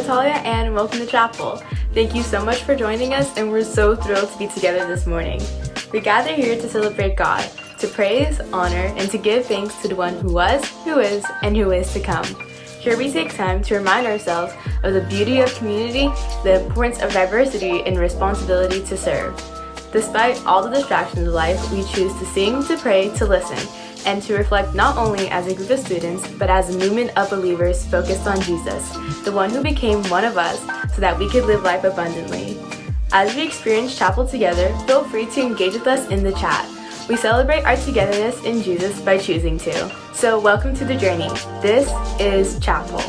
Natalia, and welcome to Chapel. Thank you so much for joining us, and we're so thrilled to be together this morning. We gather here to celebrate God, to praise, honor, and to give thanks to the one who was, who is, and who is to come. Here we take time to remind ourselves of the beauty of community, the importance of diversity, and responsibility to serve. Despite all the distractions of life, we choose to sing, to pray, to listen, and to reflect not only as a group of students, but as a movement of believers focused on Jesus, the one who became one of us so that we could live life abundantly. As we experience chapel together, feel free to engage with us in the chat. We celebrate our togetherness in Jesus by choosing to. So welcome to the journey. This is Chapel.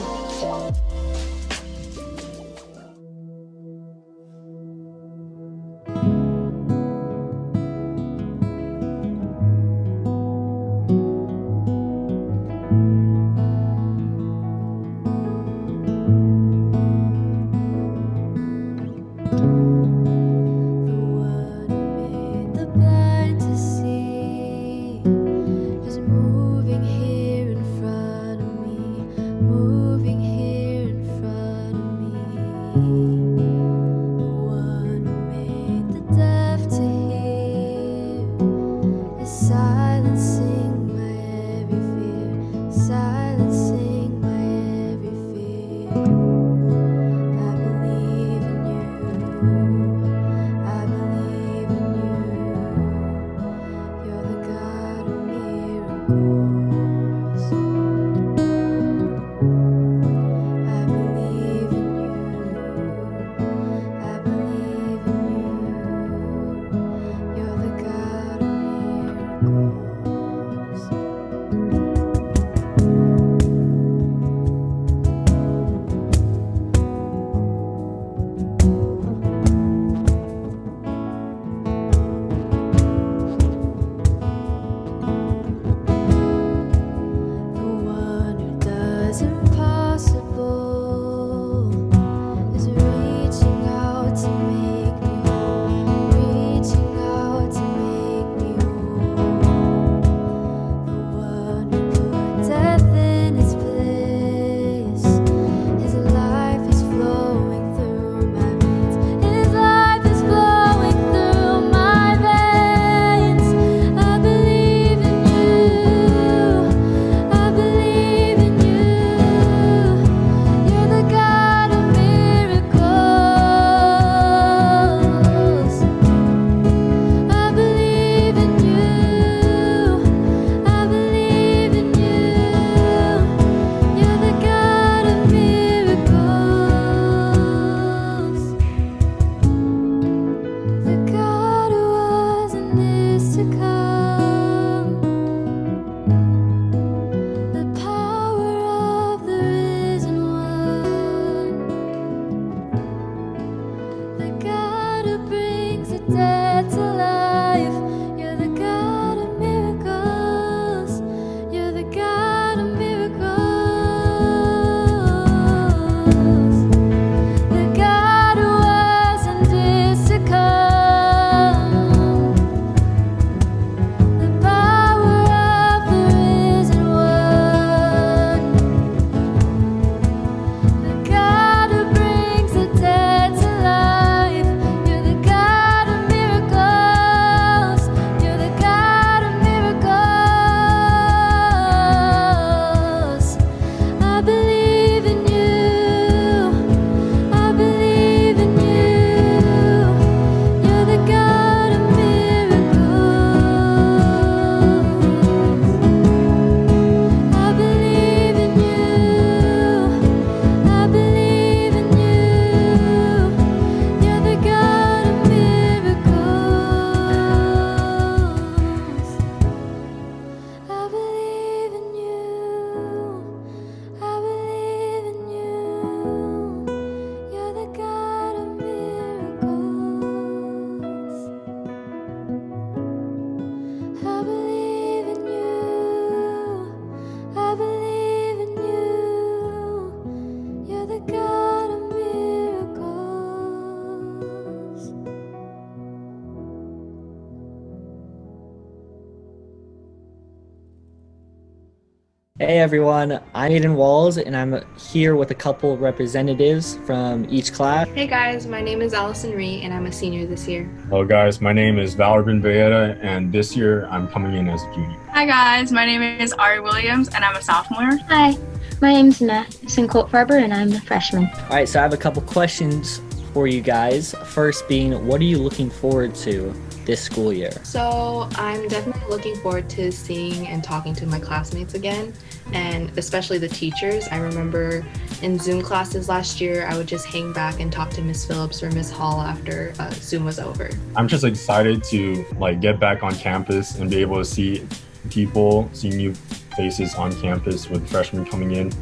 Hey everyone, I'm Aiden Walls and I'm here with a couple representatives from each class. Hey guys, my name is Allison Ree and I'm a senior this year. Hello guys, my name is Valorben Villeda and this year I'm coming in as a junior. Hi guys, my name is Ari Williams and I'm a sophomore. Hi, my name is Madison Colt-Farber and I'm a freshman. All right, so I have a couple questions for you guys. First being, what are you looking forward to this school year? So I'm definitely looking forward to seeing and talking to my classmates again, and especially the teachers. I remember in Zoom classes last year, I would just hang back and talk to Miss Phillips or Miss Hall after Zoom was over. I'm just excited to get back on campus and be able to see people, see new faces on campus with freshmen coming in.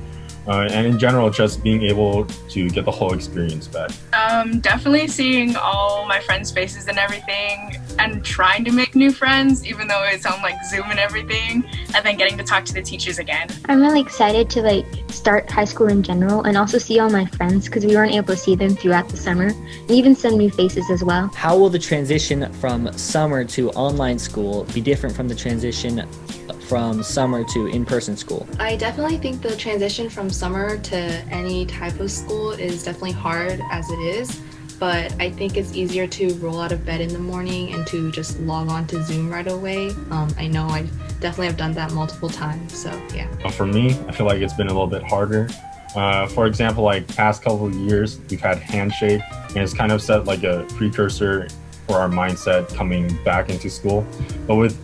And in general, just being able to get the whole experience back. Definitely seeing all my friends' faces and everything and trying to make new friends, even though it's on Zoom and everything, and then getting to talk to the teachers again. I'm really excited to start high school in general and also see all my friends because we weren't able to see them throughout the summer, and even some new faces as well. How will the transition from summer to online school be different from the transition from summer to in-person school? I definitely think the transition from summer to any type of school is definitely hard as it is, but I think it's easier to roll out of bed in the morning and to just log on to Zoom right away. I know I definitely have done that multiple times, so yeah. For me, I feel like it's been a little bit harder. For example, past couple of years, we've had Handshake, and it's kind of set a precursor for our mindset coming back into school. But with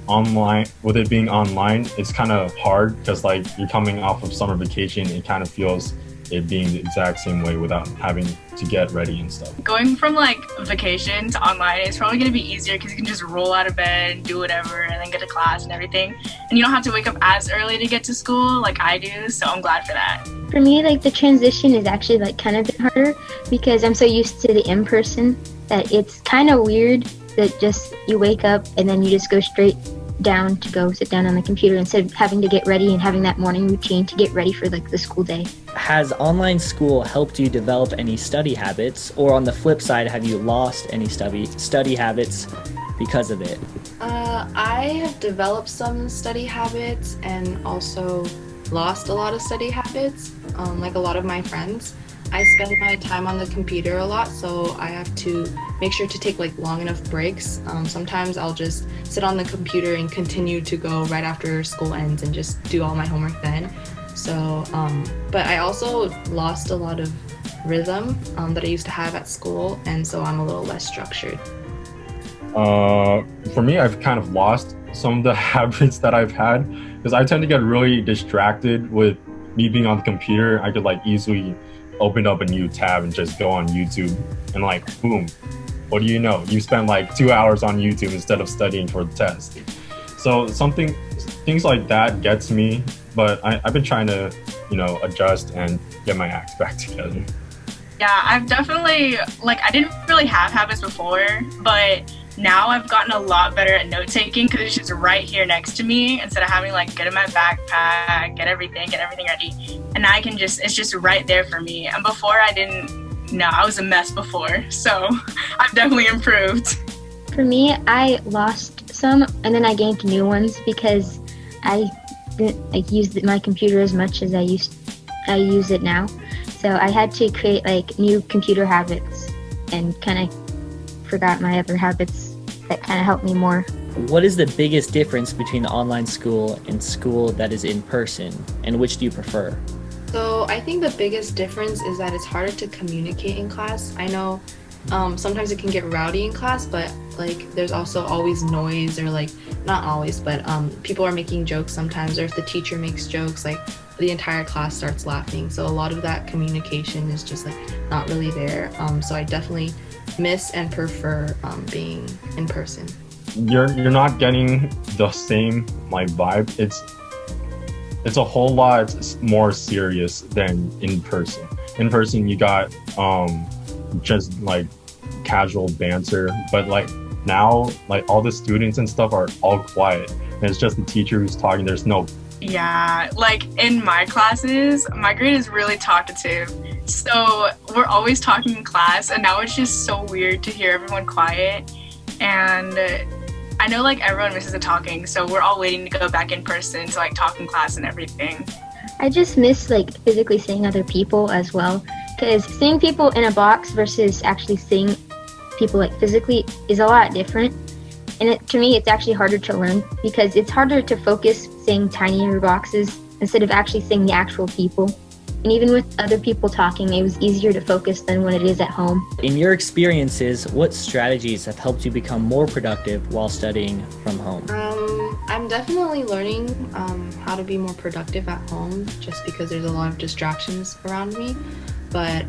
it being online, it's kind of hard because you're coming off of summer vacation. It kind of feels it being the exact same way without having to get ready and stuff. Going from vacation to online is probably going to be easier because you can just roll out of bed and do whatever and then get to class and everything. And you don't have to wake up as early to get to school like I do, so I'm glad for that. For me, the transition is actually kind of been harder because I'm so used to the in-person that it's kind of weird that just you wake up and then you just go straight down to go sit down on the computer instead of having to get ready and having that morning routine to get ready for the school day. Has online school helped you develop any study habits, or on the flip side, have you lost any study habits because of it? I have developed some study habits and also lost a lot of study habits, like a lot of my friends. I spend my time on the computer a lot, so I have to make sure to take long enough breaks. Sometimes I'll just sit on the computer and continue to go right after school ends and just do all my homework then. So, but I also lost a lot of rhythm that I used to have at school, and so I'm a little less structured. For me, I've kind of lost some of the habits that I've had because I tend to get really distracted with me being on the computer. I could easily open up a new tab and just go on YouTube and boom, what do you know? You spend 2 hours on YouTube instead of studying for the test. So things like that gets me, but I've been trying to, adjust and get my act back together. Yeah, I've definitely, I didn't really have habits before, but now I've gotten a lot better at note-taking because it's just right here next to me instead of having get in my backpack, get everything ready. And now it's just right there for me. And before I was a mess before. So I've definitely improved. For me, I lost some and then I gained new ones because I didn't use my computer as much as I use it now. So I had to create new computer habits and kind of forgot my other habits that kind of helped me more. What is the biggest difference between online school and school that is in person, and which do you prefer? So I think the biggest difference is that it's harder to communicate in class. I know sometimes it can get rowdy in class, but there's also always noise, or not always, but people are making jokes sometimes, or if the teacher makes jokes, the entire class starts laughing. So a lot of that communication is just not really there. So I definitely miss and prefer being in person. You're not getting the same vibe. It's a whole lot more serious than in person. In person, you got just casual banter, but now all the students and stuff are all quiet, and it's just the teacher who's talking. There's no. Yeah, in my classes, my grade is really talkative. So we're always talking in class, and now it's just so weird to hear everyone quiet. And I know like everyone misses the talking, so we're all waiting to go back in person to like talk in class and everything. I just miss like physically seeing other people as well, because seeing people in a box versus actually seeing people like physically is a lot different. And to me, it's actually harder to learn because it's harder to focus seeing tinier boxes instead of actually seeing the actual people. And even with other people talking, it was easier to focus than when it is at home. In your experiences, what strategies have helped you become more productive while studying from home? I'm definitely learning how to be more productive at home just because there's a lot of distractions around me. But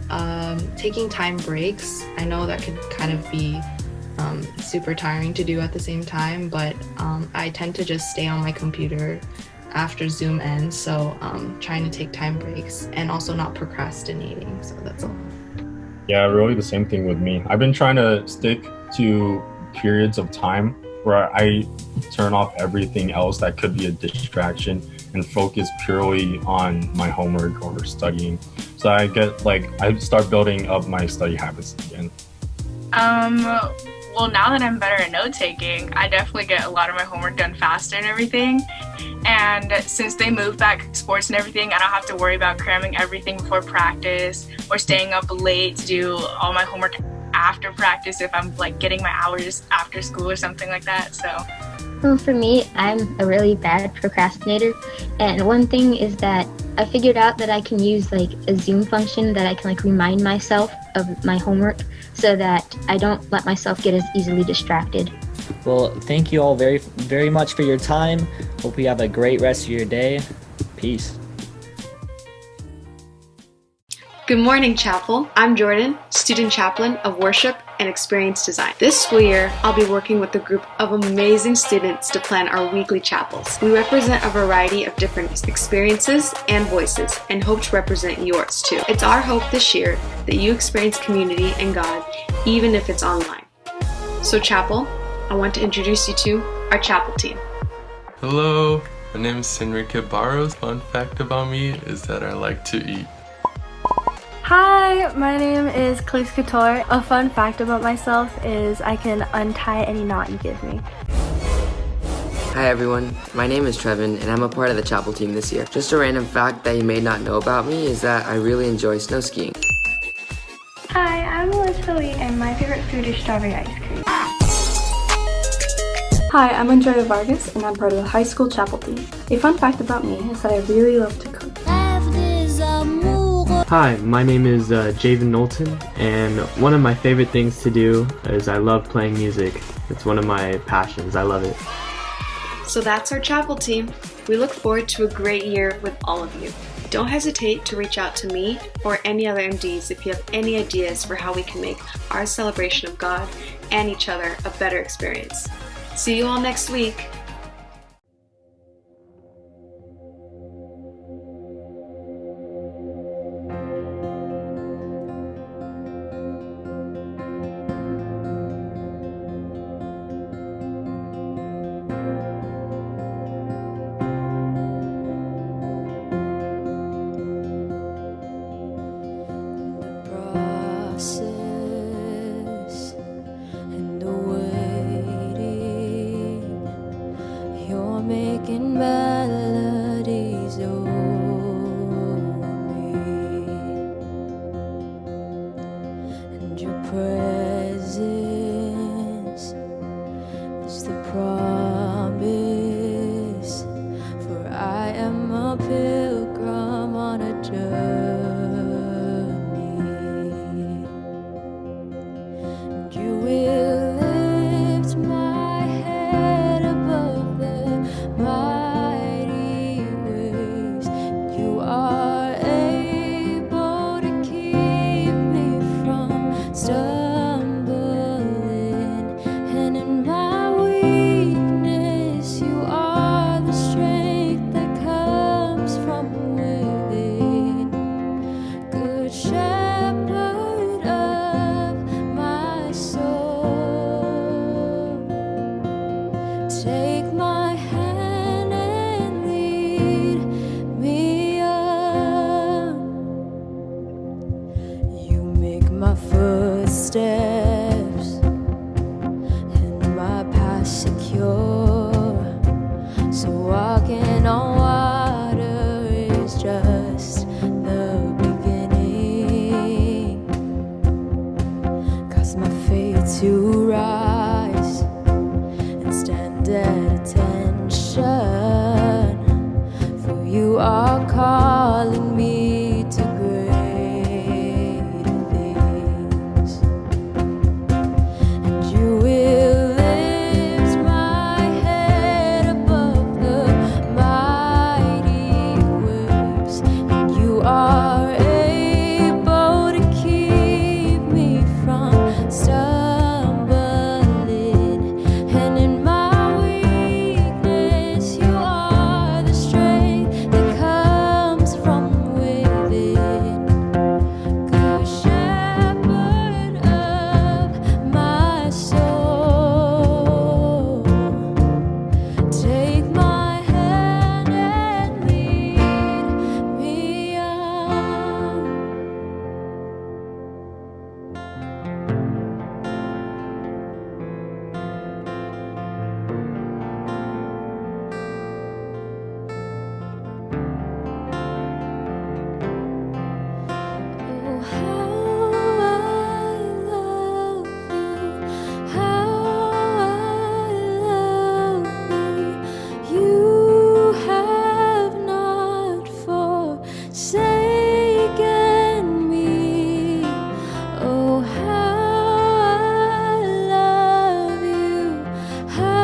taking time breaks, I know that could kind of be super tiring to do at the same time, but I tend to just stay on my computer after Zoom ends, so trying to take time breaks and also not procrastinating, so that's all. Yeah, really the same thing with me. I've been trying to stick to periods of time where I turn off everything else that could be a distraction and focus purely on my homework or studying. So I start building up my study habits again. Well, now that I'm better at note taking, I definitely get a lot of my homework done faster and everything. And since they moved back sports and everything, I don't have to worry about cramming everything before practice or staying up late to do all my homework after practice if I'm like getting my hours after school or something like that. So Well, for me, I'm a really bad procrastinator. And one thing is that I figured out that I can use like a Zoom function that I can like remind myself of my homework so that I don't let myself get as easily distracted. Well, thank you all very, very much for your time. Hope you have a great rest of your day. Peace. Good morning, Chapel. I'm Jordan, student chaplain of worship and experience design. This school year, I'll be working with a group of amazing students to plan our weekly chapels. We represent a variety of different experiences and voices and hope to represent yours too. It's our hope this year that you experience community and God, even if it's online. So Chapel, I want to introduce you to our chapel team. Hello, my name is Enrique Barros. Fun fact about me is that I like to eat. Hi, my name is Khalees Couture. A fun fact about myself is I can untie any knot you give me. Hi everyone, my name is Trevin and I'm a part of the chapel team this year. Just a random fact that you may not know about me is that I really enjoy snow skiing. Hi, I'm Melissa Lee and my favorite food is strawberry ice cream. Hi, I'm Andrea Vargas and I'm part of the high school chapel team. A fun fact about me is that I really love to cook. Hi, my name is Javen Knowlton, and one of my favorite things to do is I love playing music. It's one of my passions. I love it. So that's our chapel team. We look forward to a great year with all of you. Don't hesitate to reach out to me or any other MDs if you have any ideas for how we can make our celebration of God and each other a better experience. See you all next week. Making melodies over me, and your presence is the promise, for I am a pilgrim on a journey, and you will lift my head above the mighty waves. that attention, for you are calling me to greater things, and you will lift my head above the mighty waves, and you are able to keep me from stumbling, and in my weakness you are the strength that comes from within. Good shepherd of my soul, take my hand and lead me on. Oh, how I love you, how I love you. You have not forsaken me. Oh, how I love you, how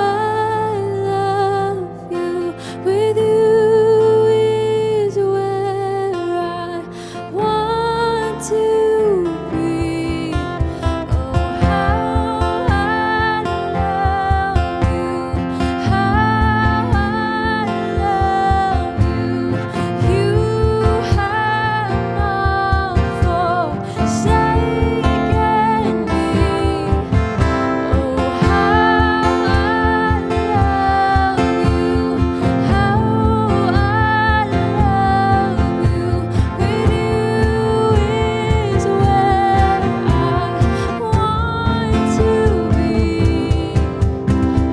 I love you. With you is where I want to be. Oh, how I love you, how I love you. You have not forsaken me. Oh, how I love you, how I love you. With you is where I want to be.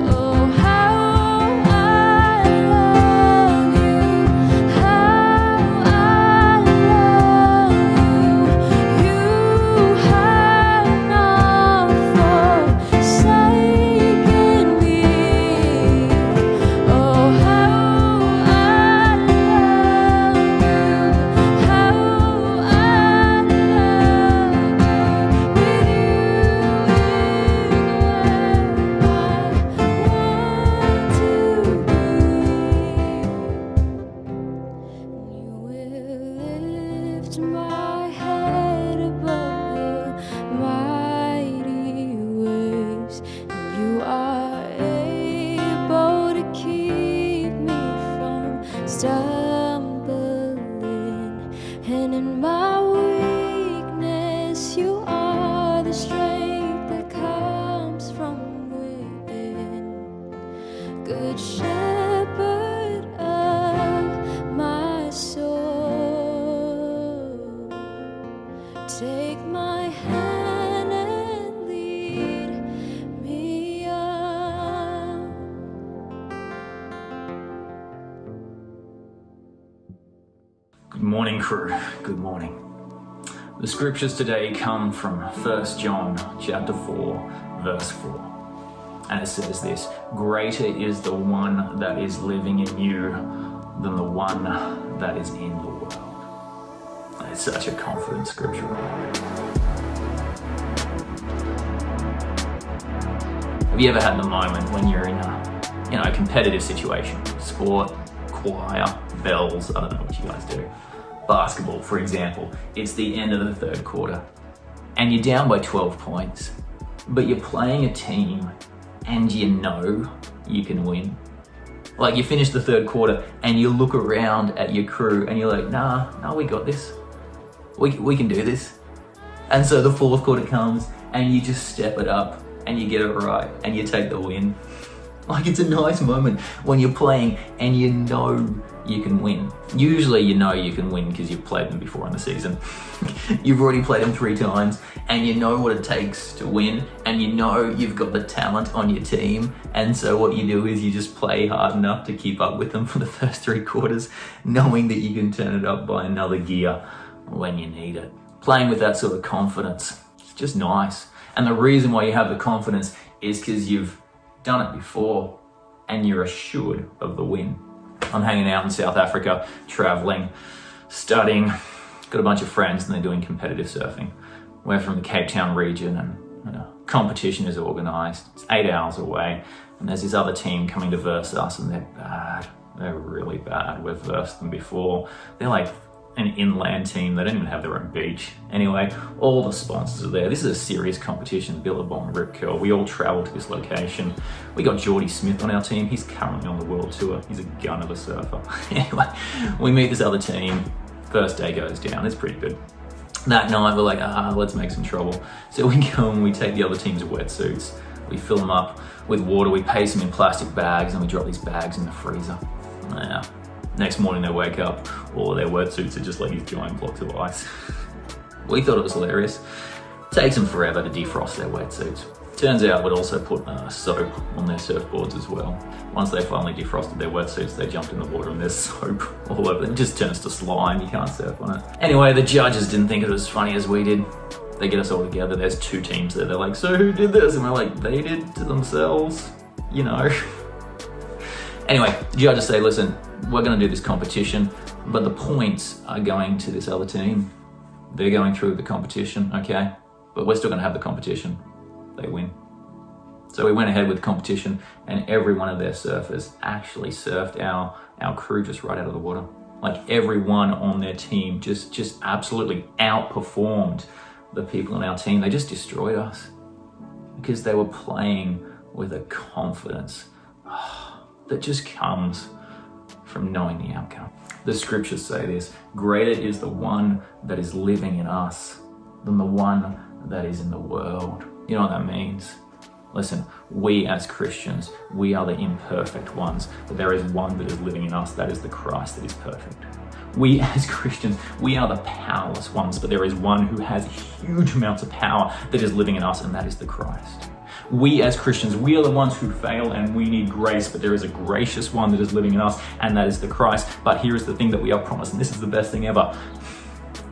Oh, how I love you, how I love you. You have not forsaken me. Oh, how I love you, how I love you. With you is where I want to be. You will lift my head above the mighty waves, and you are able to keep me from stumbling, and in my weakness you are the strength that comes from within. Good shepherd of my soul, take my hand and lead me on. Good morning, crew. Good morning. The scriptures today come from 1 John chapter 4, verse 4. And it says this: greater is the one that is living in you than the one that is in the world. It's such a confident scripture. Have you ever had the moment when you're in a competitive situation? Sport, choir, bells, I don't know what you guys do. Basketball, for example, it's the end of the third quarter and you're down by 12 points, but you're playing a team and you know you can win. Like, you finish the third quarter and you look around at your crew and you're like, nah, we got this. We can do this. And so the fourth quarter comes and you just step it up and you get it right and you take the win. Like, it's a nice moment when you're playing and you know you can win. Usually you know you can win because you've played them before in the season. You've already played them 3 times and you know what it takes to win, and you know you've got the talent on your team, and so what you do is you just play hard enough to keep up with them for the first 3 quarters, knowing that you can turn it up by another gear when you need it. Playing with that sort of confidence, it's just nice. And the reason why you have the confidence is because you've done it before, and you're assured of the win. I'm hanging out in South Africa, traveling, studying, got a bunch of friends and they're doing competitive surfing. We're from the Cape Town region and competition is organised. It's 8 hours away and there's this other team coming to verse us and they're bad. They're really bad. We've versed them before. They're like an inland team. They don't even have their own beach. Anyway, all the sponsors are there. This is a serious competition. Billabong, Rip Curl. We all travel to this location. We got Geordie Smith on our team. He's currently on the world tour. He's a gun of a surfer. Anyway, we meet this other team. First day goes down. It's pretty good. That night, we're like, let's make some trouble. So we go and we take the other team's wetsuits. We fill them up with water. We paste them in plastic bags and we drop these bags in the freezer. Yeah. Next morning they wake up, all of their wetsuits are just like these giant blocks of ice. We thought it was hilarious. Takes them forever to defrost their wetsuits. Turns out we'd also put soap on their surfboards as well. Once they finally defrosted their wetsuits, they jumped in the water and there's soap all over them. It just turns to slime, you can't surf on it. Anyway, the judges didn't think it was as funny as we did. They get us all together, there's 2 teams there. They're like, so who did this? And we're like, they did to themselves, you know. Anyway, the judges say, listen, we're gonna do this competition, but the points are going to this other team. They're going through the competition, okay? But we're still gonna have the competition. They win. So we went ahead with the competition and every one of their surfers actually surfed our crew just right out of the water. Like everyone on their team just absolutely outperformed the people on our team. They just destroyed us because they were playing with a confidence that just comes from knowing the outcome. The scriptures say this, greater is the one that is living in us than the one that is in the world. You know what that means? Listen, we as Christians, we are the imperfect ones, but there is one that is living in us, that is the Christ that is perfect. We as Christians, we are the powerless ones, but there is one who has huge amounts of power that is living in us, and that is the Christ. We as Christians, we are the ones who fail and we need grace, but there is a gracious one that is living in us, and that is the Christ. But here is the thing that we are promised, and this is the best thing ever.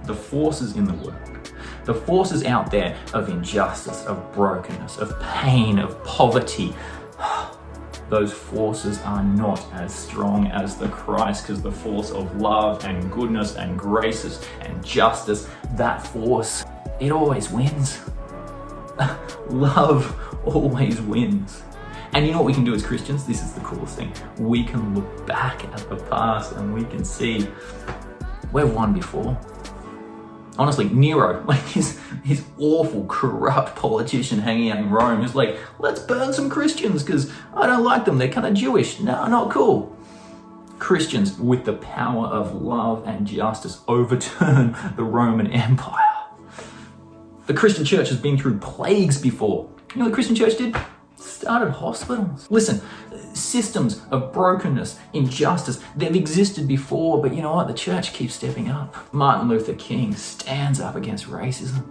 The forces in the world, the forces out there of injustice, of brokenness, of pain, of poverty, those forces are not as strong as the Christ, because the force of love and goodness and graces and justice, that force, it always wins. Love always wins. And you know what we can do as Christians? This is the coolest thing. We can look back at the past and we can see we've won before. Honestly, Nero, like his awful, corrupt politician hanging out in Rome, is like, let's burn some Christians because I don't like them. They're kind of Jewish. No, not cool. Christians, with the power of love and justice, overturn the Roman Empire. The Christian church has been through plagues before. You know what the Christian church did? Started hospitals. Listen, systems of brokenness, injustice, they've existed before, but you know what? The church keeps stepping up. Martin Luther King stands up against racism,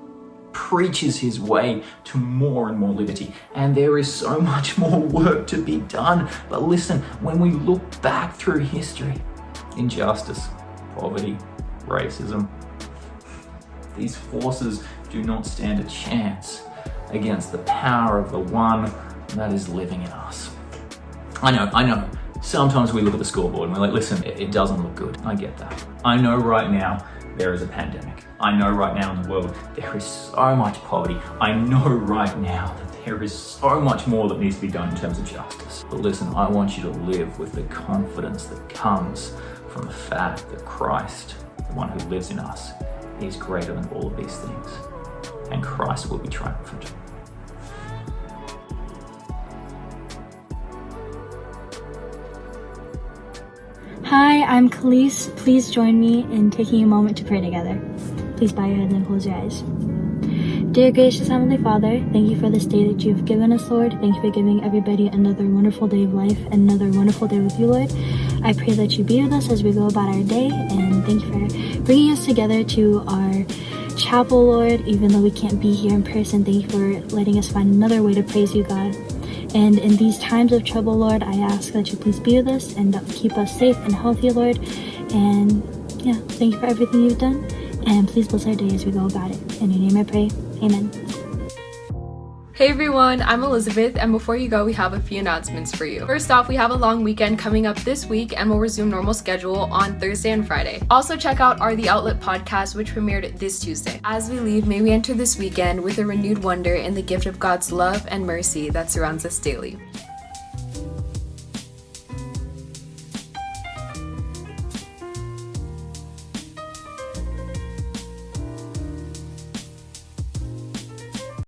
preaches his way to more and more liberty, and there is so much more work to be done. But listen, when we look back through history, injustice, poverty, racism, these forces do not stand a chance against the power of the one that is living in us. I know. Sometimes we look at the scoreboard and we're like, listen, it doesn't look good. I get that. I know right now there is a pandemic. I know right now in the world there is so much poverty. I know right now that there is so much more that needs to be done in terms of justice. But listen, I want you to live with the confidence that comes from the fact that Christ, the one who lives in us, is greater than all of these things. And Christ will be triumphant. Hi, I'm Khalees. Please join me in taking a moment to pray together. Please bow your heads and close your eyes. Dear gracious Heavenly Father, thank you for this day that you've given us, Lord. Thank you for giving everybody another wonderful day of life and another wonderful day with you, Lord. I pray that you be with us as we go about our day, and thank you for bringing us together to our chapel, Lord. Even though we can't be here in person, thank you for letting us find another way to praise you, God. And in these times of trouble, Lord, I ask that you please be with us and keep us safe and healthy, Lord. And yeah, thank you for everything you've done. And please bless our day as we go about it. In your name I pray. Amen. Hey everyone, I'm Elizabeth, and before you go, we have a few announcements for you. First off, we have a long weekend coming up this week, and we'll resume normal schedule on Thursday and Friday. Also, check out our The Outlet podcast, which premiered this Tuesday. As we leave, may we enter this weekend with a renewed wonder in the gift of God's love and mercy that surrounds us daily.